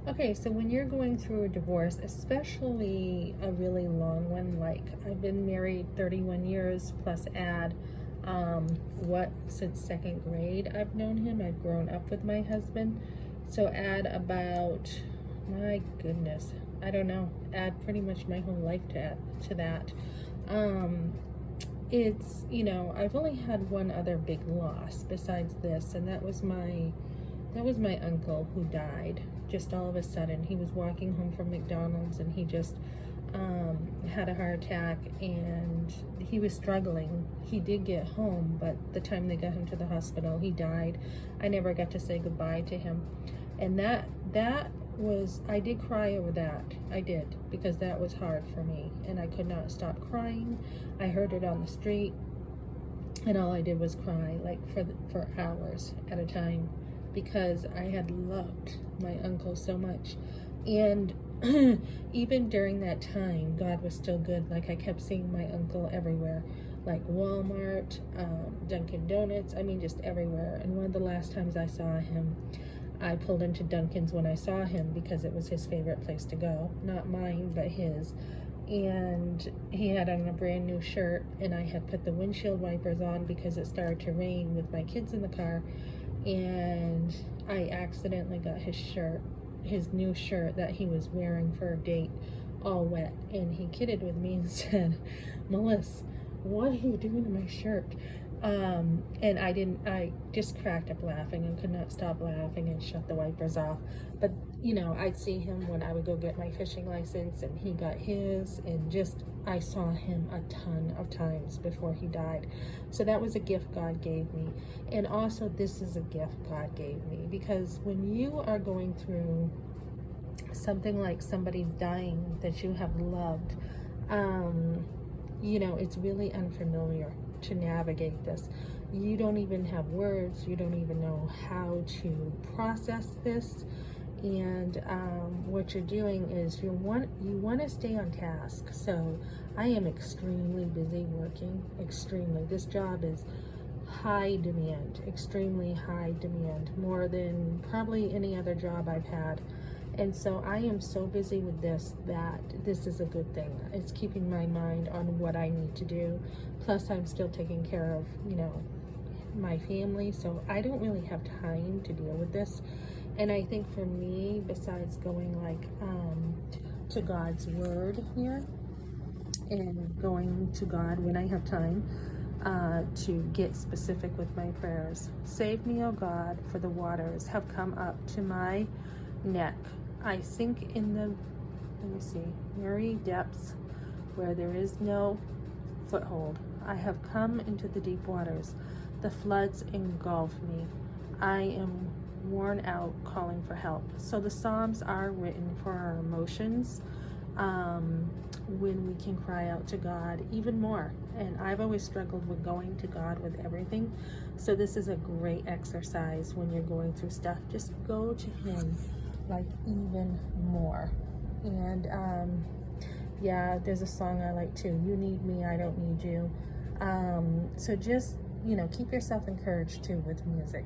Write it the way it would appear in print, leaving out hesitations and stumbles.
Okay, so when you're going through a divorce, especially a really long one, like I've been married 31 years plus add, since second grade I've known him. I've grown up with my husband. So add about, my goodness, I don't know, add pretty much my whole life to that. Um, I've only had one other big loss besides this, and that was my uncle who died just all of a sudden. He was walking home from McDonald's and he just had a heart attack, and he was struggling. He did get home, but the time they got him to the hospital, he died. I never got to say goodbye to him. And that was, I did cry over that. I did, because that was hard for me and I could not stop crying. I heard it on the street and all I did was cry, like for hours at a time, because I had loved my uncle so much. And even during that time, God was still good. Like, I kept seeing my uncle everywhere, like Walmart, Dunkin' Donuts, I mean, just everywhere. And one of the last times I saw him, I pulled into Dunkin's when I saw him because it was his favorite place to go. Not mine, but his. And he had on a brand new shirt, and I had put the windshield wipers on because it started to rain with my kids in the car, and I accidentally got his new shirt that he was wearing for a date, all wet. And he kidded with me and said, "Melissa, what are you doing to my shirt?" And I just cracked up laughing and could not stop laughing and shut the wipers off. But, I'd see him when I would go get my fishing license, and he got his, and just, I saw him a ton of times before he died. So that was a gift God gave me. And also, this is a gift God gave me, because when you are going through something like somebody dying that you have loved, it's really unfamiliar to navigate this. You don't even have words. You don't even know how to process this. And what you're doing is you want to stay on task. So I am extremely busy working, extremely. This job is high demand, extremely high demand, more than probably any other job I've had. And so I am so busy with this that this is a good thing. It's keeping my mind on what I need to do. Plus, I'm still taking care of, my family. So I don't really have time to deal with this. And I think for me, besides going to God's word here and going to God when I have time, to get specific with my prayers. Save me, O God, for the waters have come up to my neck. I sink in the, weary depths where there is no foothold. I have come into the deep waters. The floods engulf me. I am worn out calling for help. So the Psalms are written for our emotions, when we can cry out to God even more. And I've always struggled with going to God with everything. So this is a great exercise when you're going through stuff. Just go to Him like even more. And yeah, there's a song I like too. You need me, I don't need you. So just, keep yourself encouraged too with music.